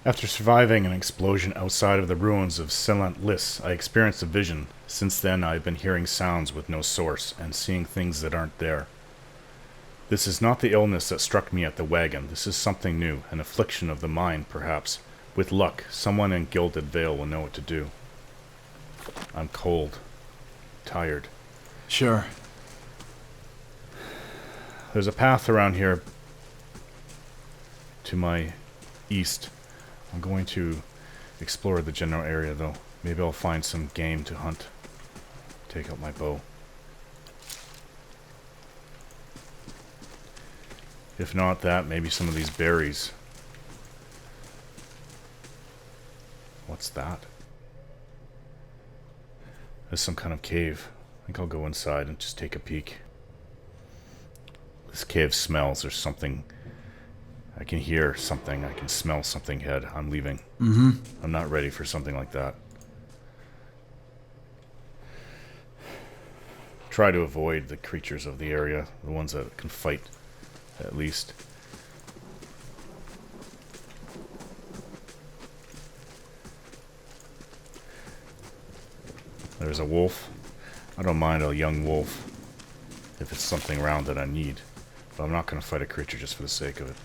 After surviving an explosion outside of the ruins of Silent Liss, I experienced a vision. Since then, I have been hearing sounds with no source, and seeing things that aren't there. This is not the illness that struck me at the wagon. This is something new, an affliction of the mind, perhaps. With luck, someone in Gilded Vale will know what to do. I'm cold. Tired. Sure. There's a path around here to my east. I'm going to explore the general area, though. Maybe I'll find some game to hunt. Take out my bow. If not that, maybe some of these berries. What's that? There's some kind of cave. I think I'll go inside and just take a peek. This cave smells. There's something. I can hear something. I can smell something head. I'm leaving. I'm not ready for something like that. Try to avoid the creatures of the area. The ones that can fight, at least. There's a wolf. I don't mind a young wolf if it's something around that I need. But I'm not going to fight a creature just for the sake of it.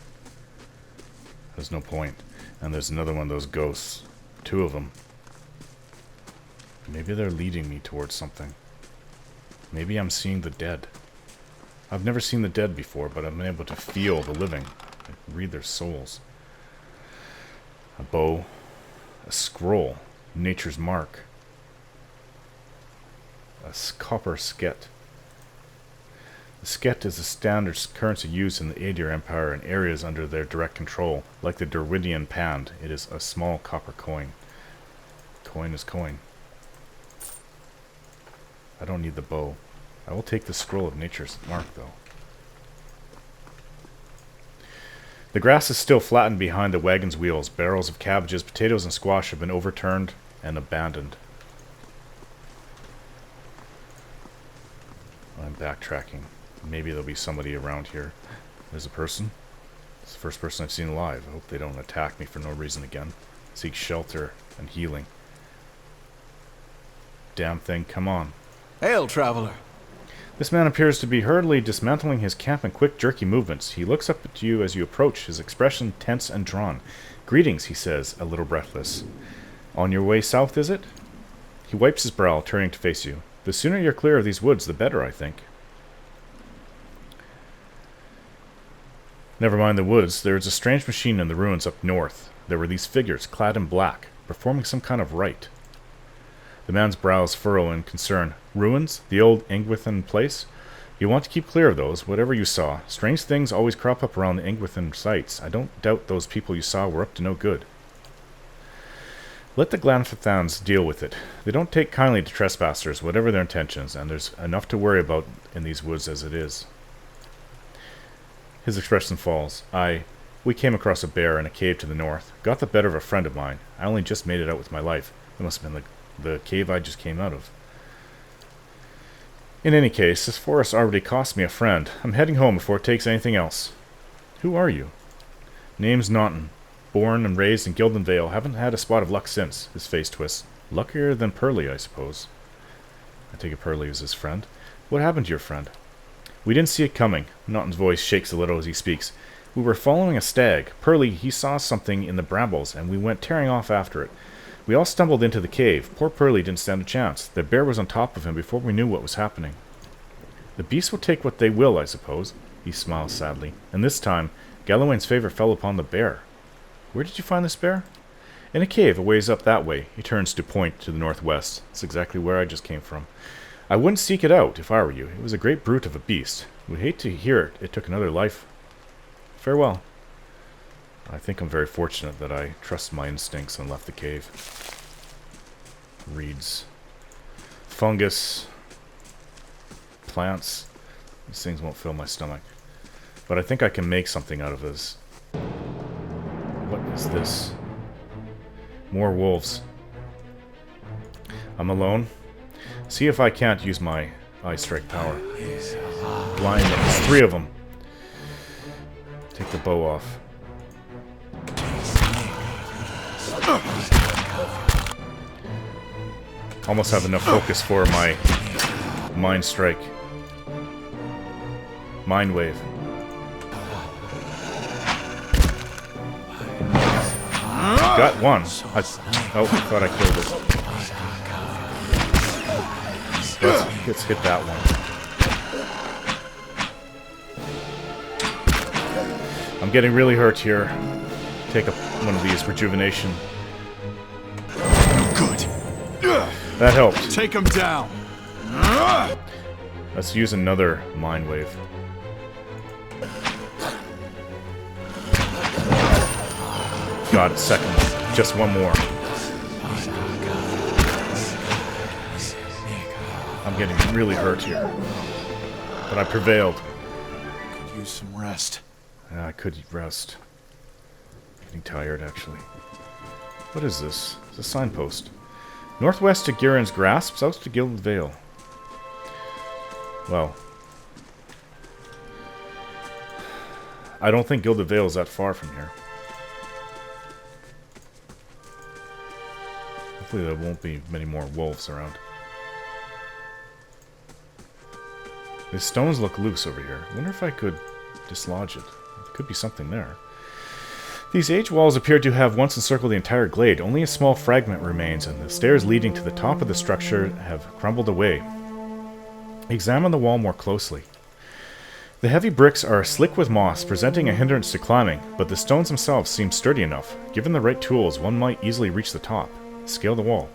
There's no point. And there's another one of those ghosts. 2 of them. Maybe they're leading me towards something. Maybe I'm seeing the dead. I've never seen the dead before, but I've been able to feel the living. I can read their souls. A bow. A scroll. Nature's mark. A copper sket. The sket is a standard currency used in the Adir Empire in areas under their direct control. Like the Derwidian Pand, it is a small copper coin. Coin is coin. I don't need the bow. I will take the scroll of nature's mark, though. The grass is still flattened behind the wagon's wheels. Barrels of cabbages, potatoes, and squash have been overturned and abandoned. I'm backtracking. Maybe there'll be somebody around here. There's a person. It's the first person I've seen alive. I hope they don't attack me for no reason again. Seek shelter and healing. Damn thing, come on. Hail, traveler. This man appears to be hurriedly dismantling his camp in quick, jerky movements. He looks up at you as you approach, his expression tense and drawn. Greetings, he says, a little breathless. On your way south, is it? He wipes his brow, turning to face you. The sooner you're clear of these woods, the better, I think. Never mind the woods. There is a strange machine in the ruins up north. There were these figures, clad in black, performing some kind of rite. The man's brows furrow in concern. Ruins? The old Ingwithan place? You want to keep clear of those, whatever you saw. Strange things always crop up around the Ingwithan sites. I don't doubt those people you saw were up to no good. Let the Glanfathans deal with it. They don't take kindly to trespassers, whatever their intentions, and there's enough to worry about in these woods as it is. His expression falls. We came across a bear in a cave to the north. Got the better of a friend of mine. I only just made it out with my life. It must have been the cave I just came out of. In any case, this forest already cost me a friend. I'm heading home before it takes anything else. Who are you? Name's Naughton. Born and raised in Gilded Vale. Haven't had a spot of luck since. His face twists. Luckier than Pearly, I suppose. I take it Pearly is his friend. What happened to your friend? We didn't see it coming. Naughton's voice shakes a little as he speaks. We were following a stag. Pearly, he saw something in the brambles, and we went tearing off after it. We all stumbled into the cave. Poor Pearly didn't stand a chance. The bear was on top of him before we knew what was happening. The beasts will take what they will, I suppose. He smiles sadly. And this time, Galawain's favor fell upon the bear. Where did you find this bear? In a cave a ways up that way. He turns to point to the northwest. That's exactly where I just came from. I wouldn't seek it out if I were you. It was a great brute of a beast. Would hate to hear it took another life. Farewell. I think I'm very fortunate that I trusted my instincts and left the cave. Reeds. Fungus. Plants. These things won't fill my stomach. But I think I can make something out of this. What is this? More wolves. I'm alone. See if I can't use my eye strike power. Blind them. There's 3 of them. Take the bow off. Almost have enough focus for my Mind Strike. Mind Wave. Got one. I thought I killed it. Let's hit that one. I'm getting really hurt here. Take one of these rejuvenation. Good. That helped. Take him down. Let's use another Mind Wave. Got it, second one. Just one more. I'm getting really hurt here. But I prevailed. Could use some rest. Yeah, I could rest. Getting tired, actually. What is this? It's a signpost. Northwest to Gihren's Grasp, south to Gilded Vale. Well. I don't think Gilded Vale is that far from here. Hopefully there won't be many more wolves around. The stones look loose over here. I wonder if I could dislodge it. There could be something there. These age walls appear to have once encircled the entire glade. Only a small fragment remains, and the stairs leading to the top of the structure have crumbled away. Examine the wall more closely. The heavy bricks are slick with moss, presenting a hindrance to climbing, but the stones themselves seem sturdy enough. Given the right tools, one might easily reach the top. Scale the wall.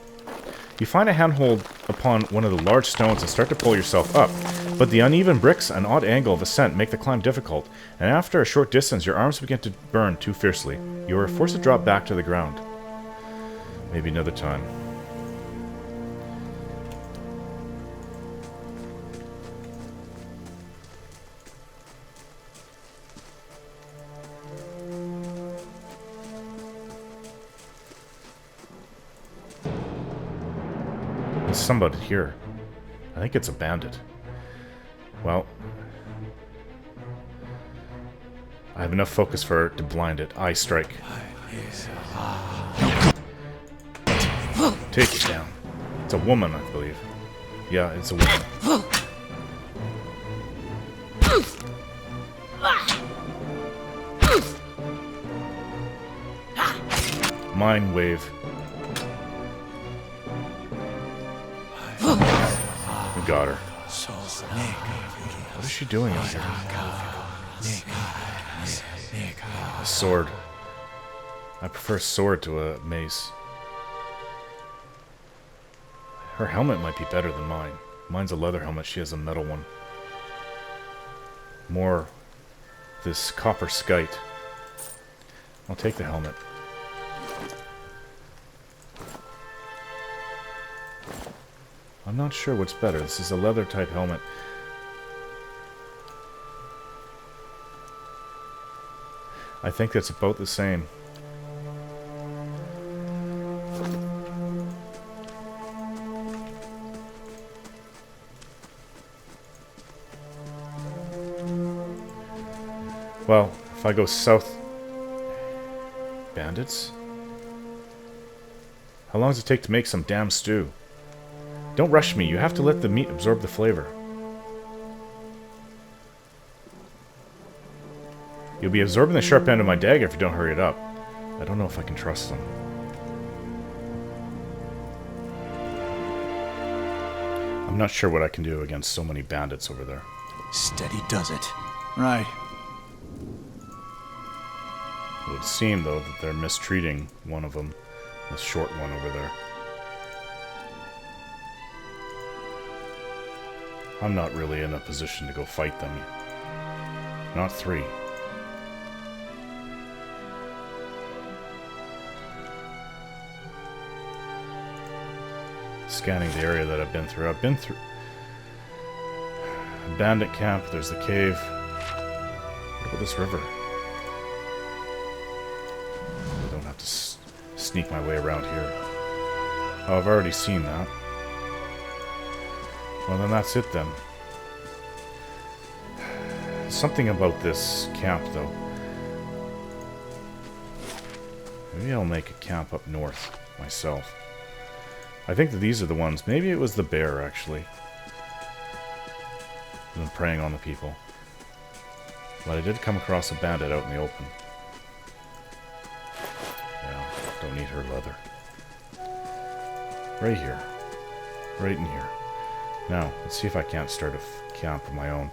You find a handhold upon one of the large stones and start to pull yourself up, but the uneven bricks and odd angle of ascent make the climb difficult, and after a short distance your arms begin to burn too fiercely. You are forced to drop back to the ground. Maybe another time. Somebody here. I think it's a bandit. Well, I have enough focus to blind it. Eye strike. Take it down. It's a woman, I believe. Yeah, it's a woman. Mind wave. Got her. What is she doing out here? A sword. I prefer sword to a mace. Her helmet might be better than mine. Mine's a leather helmet, she has a metal one. More this copper skite. I'll take the helmet. I'm not sure what's better. This is a leather type helmet. I think that's about the same. Well, if I go south... Bandits? How long does it take to make some damn stew? Don't rush me. You have to let the meat absorb the flavor. You'll be absorbing the sharp end of my dagger if you don't hurry it up. I don't know if I can trust them. I'm not sure what I can do against so many bandits over there. Steady does it. Right. It would seem, though, that they're mistreating one of them. The short one over there. I'm not really in a position to go fight them. Not three. Scanning the area that I've been through. I've been through a bandit camp, there's the cave. What about this river? I don't have to sneak my way around here. Oh, I've already seen that. Well, then that's it then. Something about this camp, though. Maybe I'll make a camp up north myself. I think that these are the ones. Maybe it was the bear, actually. Been preying on the people. But I did come across a bandit out in the open. Yeah, don't need her leather. Right here. Right in here. Now, let's see if I can't start a camp of my own.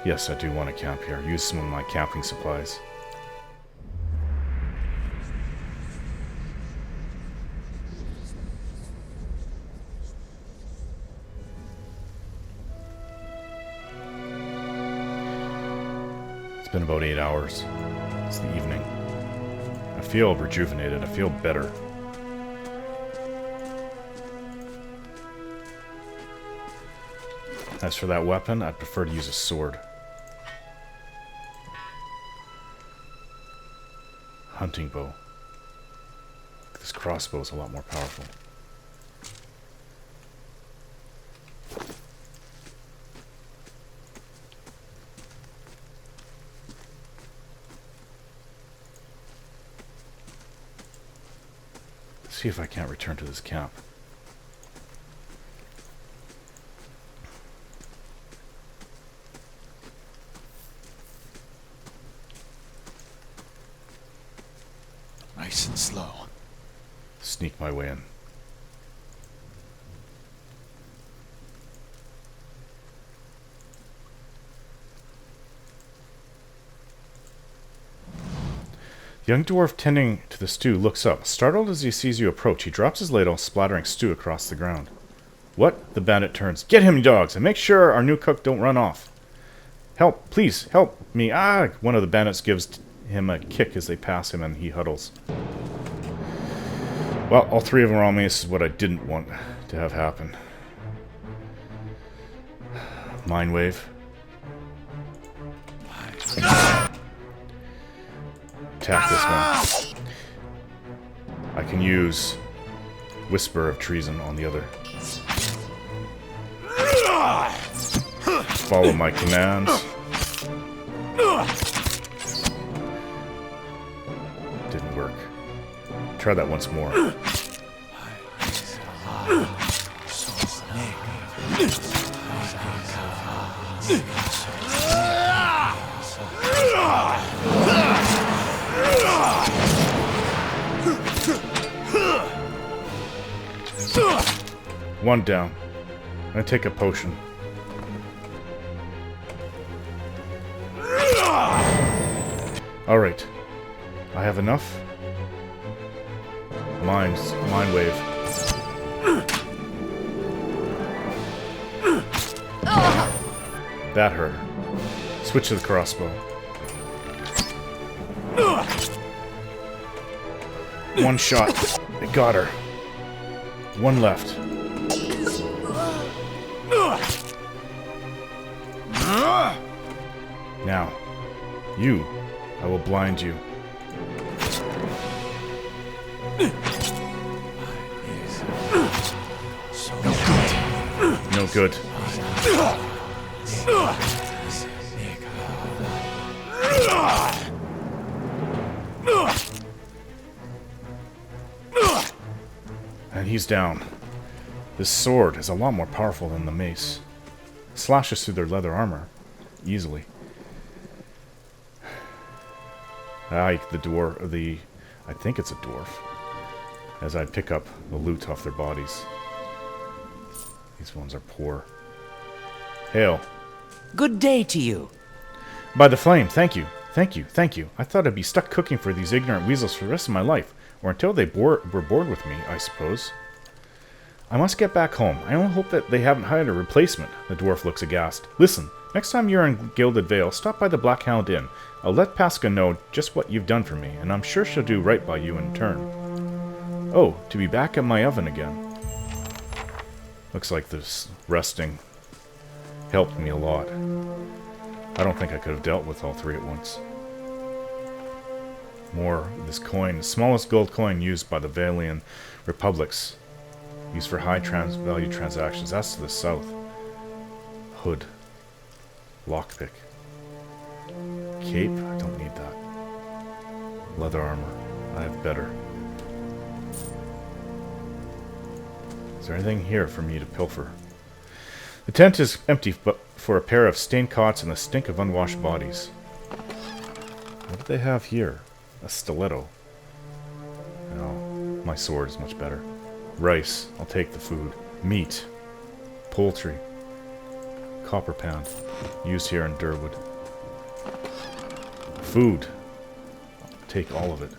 Yes, I do want to camp here. Use some of my camping supplies. It's been about 8 hours. It's the evening. I feel rejuvenated. I feel better. As for that weapon, I'd prefer to use a sword. Hunting bow. This crossbow is a lot more powerful. Let's see if I can't return to this camp. Nice and slow. Sneak my way in. The young dwarf tending to the stew looks up. Startled as he sees you approach, he drops his ladle, splattering stew across the ground. What? The bandit turns. Get him, you dogs, and make sure our new cook don't run off. Help, please, help me. Ah! One of the bandits gives him a kick as they pass him, and he huddles. Well, all three of them are on me. This is what I didn't want to have happen. Mind wave. Attack this one. I can use Whisper of Treason on the other. Follow my commands. Didn't work. Try that once more. One down. I'm gonna take a potion. Alright. I have enough. Mind wave. That hurt. Switch to the crossbow. One shot. It got her. One left. Now, you. I will blind you. No good. And he's down. This sword is a lot more powerful than the mace. It slashes through their leather armor easily. I think it's a dwarf. As I pick up the loot off their bodies. These ones are poor. Hail. Good day to you. By the flame, thank you. Thank you, thank you. I thought I'd be stuck cooking for these ignorant weasels for the rest of my life. Or until they were bored with me, I suppose. I must get back home. I only hope that they haven't hired a replacement. The dwarf looks aghast. Listen, next time you're in Gilded Vale, stop by the Black Hound Inn. I'll let Pasca know just what you've done for me, and I'm sure she'll do right by you in turn. Oh, to be back at my oven again. Looks like this resting helped me a lot. I don't think I could have dealt with all three at once. More of this coin, the smallest gold coin used by the Valian republics. Used for high value transactions. That's to the south. Hood. Lockpick. Cape? I don't need that. Leather armor. I have better. Is there anything here for me to pilfer? The tent is empty but for a pair of stained cots and the stink of unwashed bodies. What do they have here? A stiletto. No, my sword is much better. Rice. I'll take the food. Meat. Poultry. Copper pan. Used here in Durwood. Food. I'll take all of it.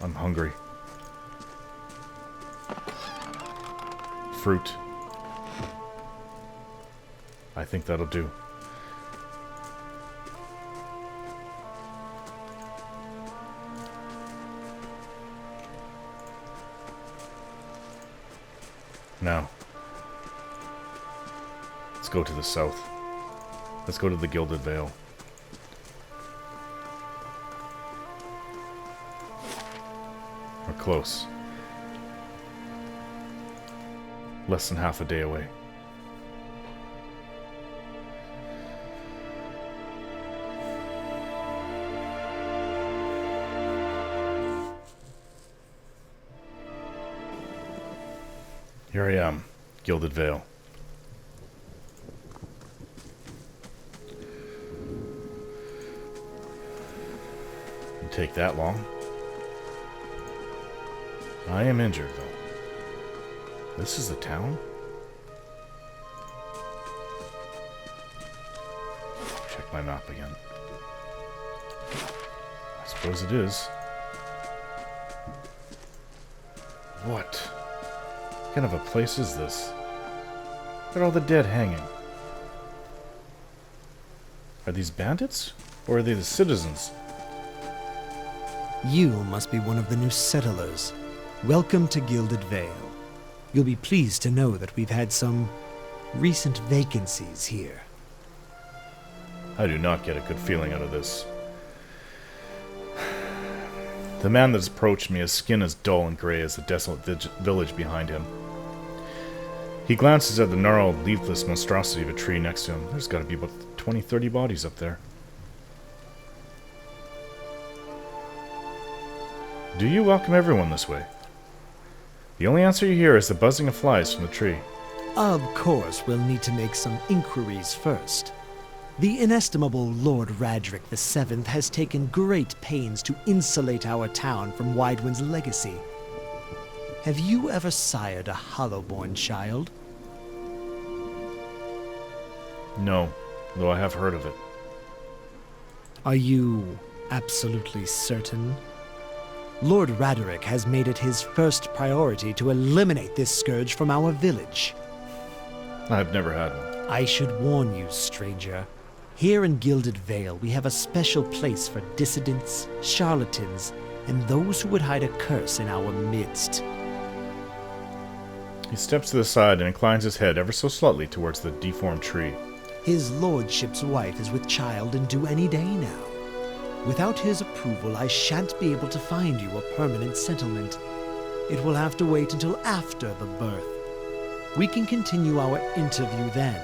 I'm hungry. Fruit. I think that'll do. Now, let's go to the south. Let's go to the Gilded Vale. We're close. Less than half a day away. Here I am, Gilded Vale. Didn't take that long. I am injured, though. This is the town? Check my map again. I suppose it is. What kind of a place is this? Look at all the dead hanging. Are these bandits? Or are they the citizens? You must be one of the new settlers. Welcome to Gilded Vale. You'll be pleased to know that we've had some recent vacancies here. I do not get a good feeling out of this. The man that's approached me, his skin is dull and gray as the desolate village behind him. He glances at the gnarled, leafless monstrosity of a tree next to him. There's got to be about 20-30 bodies up there. Do you welcome everyone this way? The only answer you hear is the buzzing of flies from the tree. Of course, we'll need to make some inquiries first. The inestimable Lord Radric VII has taken great pains to insulate our town from Widewind's legacy. Have you ever sired a Hollowborn child? No, though I have heard of it. Are you absolutely certain? Lord Raderick has made it his first priority to eliminate this scourge from our village. I've never had one. I should warn you, stranger. Here in Gilded Vale, we have a special place for dissidents, charlatans, and those who would hide a curse in our midst. He steps to the side and inclines his head ever so slightly towards the deformed tree. His lordship's wife is with child and due any day now. Without his approval, I shan't be able to find you a permanent settlement. It will have to wait until after the birth. We can continue our interview then,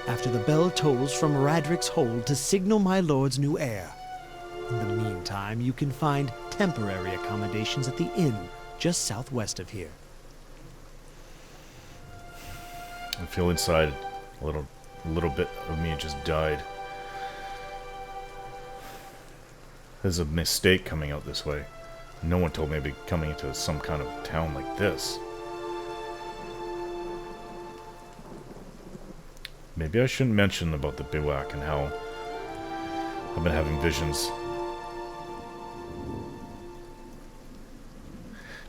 after the bell tolls from Radric's hold to signal my lord's new heir. In the meantime, you can find temporary accommodations at the inn just southwest of here. I feel inside a little bit of me just died. There's a mistake coming out this way. No one told me I'd be coming into some kind of town like this. Maybe I shouldn't mention about the bivouac and how I've been having visions.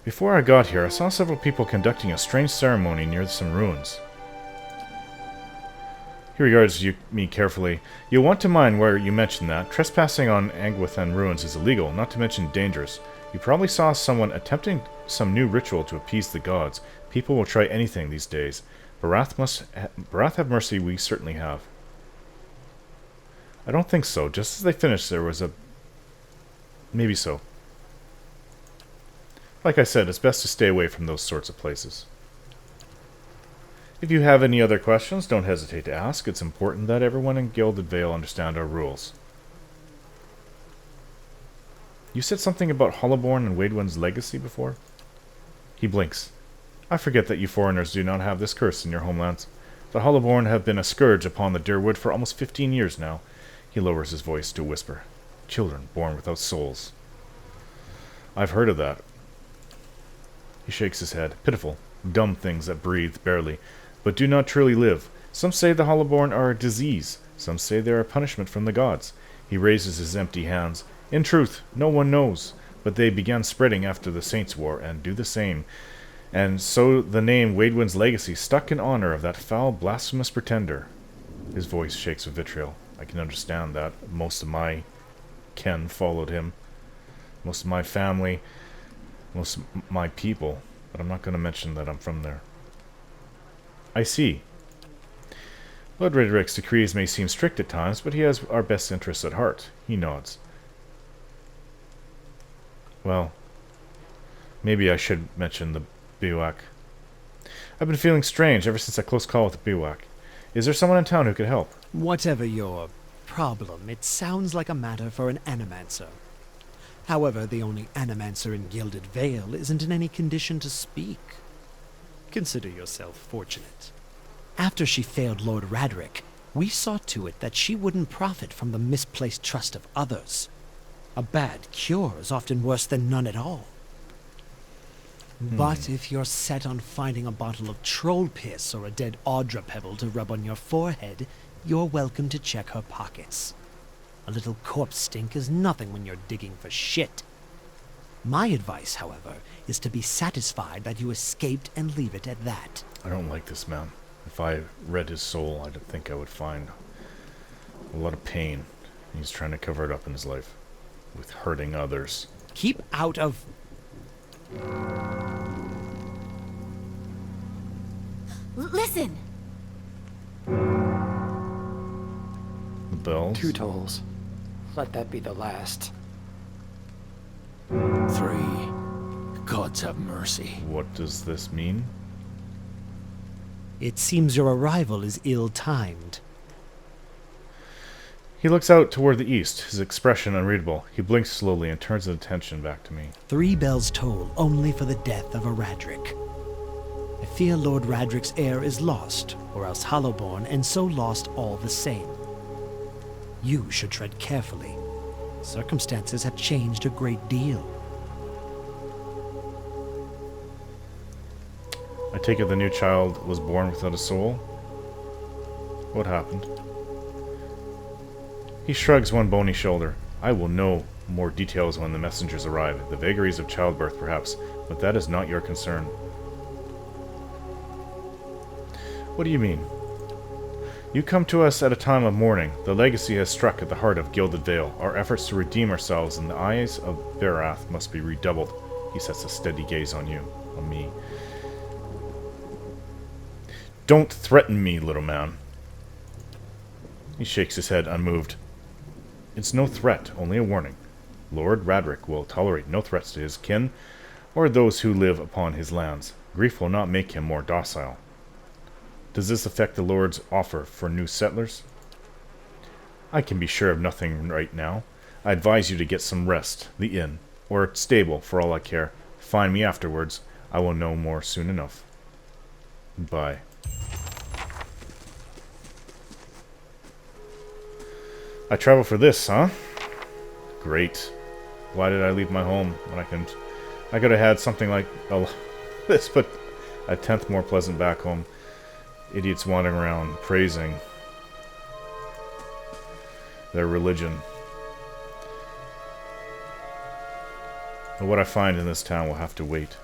Before I got here, I saw several people conducting a strange ceremony near some ruins. He regards me carefully. You'll want to mind where you mentioned that. Trespassing on Angwithan ruins is illegal, not to mention dangerous. You probably saw someone attempting some new ritual to appease the gods. People will try anything these days. Barath have mercy, we certainly have. I don't think so. Just as they finished, there was a... Maybe so. Like I said, it's best to stay away from those sorts of places. If you have any other questions, don't hesitate to ask. It's important that everyone in Gilded Vale understand our rules. You said something about Hollowborn and Wadewin's legacy before? He blinks. I forget that you foreigners do not have this curse in your homelands. The Hollowborn have been a scourge upon the Durwood for almost 15 years now. He lowers his voice to a whisper. Children born without souls. I've heard of that. He shakes his head. Pitiful, dumb things that breathe barely, but do not truly live. Some say the Hollowborn are a disease. Some say they are a punishment from the gods. He raises his empty hands. In truth, no one knows, but they began spreading after the Saints' War, and do the same. And so the name Wadewin's legacy stuck in honor of that foul, blasphemous pretender. His voice shakes with vitriol. I can understand that. Most of my kin followed him. Most of my family, most of my people. But I'm not going to mention that I'm from there. I see. Lord Redrick's decrees may seem strict at times, but he has our best interests at heart. He nods. Well, maybe I should mention the bivouac. I've been feeling strange ever since that close call with the bivouac. Is there someone in town who could help? Whatever your problem, it sounds like a matter for an animancer. However, the only animancer in Gilded Vale isn't in any condition to speak. Consider yourself fortunate. After she failed Lord Radrick, we saw to it that she wouldn't profit from the misplaced trust of others. A bad cure is often worse than none at all. But if you're set on finding a bottle of troll piss or a dead Audra pebble to rub on your forehead, you're welcome to check her pockets. A little corpse stink is nothing when you're digging for shit. My advice, however, is to be satisfied that you escaped and leave it at that. I don't like this man. If I read his soul, I think I would find a lot of pain. He's trying to cover it up in his life with hurting others. Keep out of... Listen! The bells. 2 tolls. Let that be the last. 3. Gods have mercy. What does this mean? It seems your arrival is ill-timed. He looks out toward the east, his expression unreadable. He blinks slowly and turns his attention back to me. 3 bells toll only for the death of a Radrick. I fear Lord Radrick's heir is lost, or else Hollowborn, and so lost all the same. You should tread carefully. Circumstances have changed a great deal. I take it the new child was born without a soul? What happened? He shrugs one bony shoulder. I will know more details when the messengers arrive. The vagaries of childbirth, perhaps, but that is not your concern. What do you mean? You come to us at a time of mourning. The legacy has struck at the heart of Gilded Vale. Our efforts to redeem ourselves in the eyes of Verath must be redoubled. He sets a steady gaze on you, on me. Don't threaten me, little man. He shakes his head, unmoved. It's no threat, only a warning. Lord Radrick will tolerate no threats to his kin or those who live upon his lands. Grief will not make him more docile. Does this affect the Lord's offer for new settlers? I can be sure of nothing right now. I advise you to get some rest, the inn, or stable for all I care. Find me afterwards. I will know more soon enough. Bye. I travel for this, huh? Great. Why did I leave my home when I could have had something like this, but a tenth more pleasant back home. Idiots wandering around praising their religion. But what I find in this town will have to wait.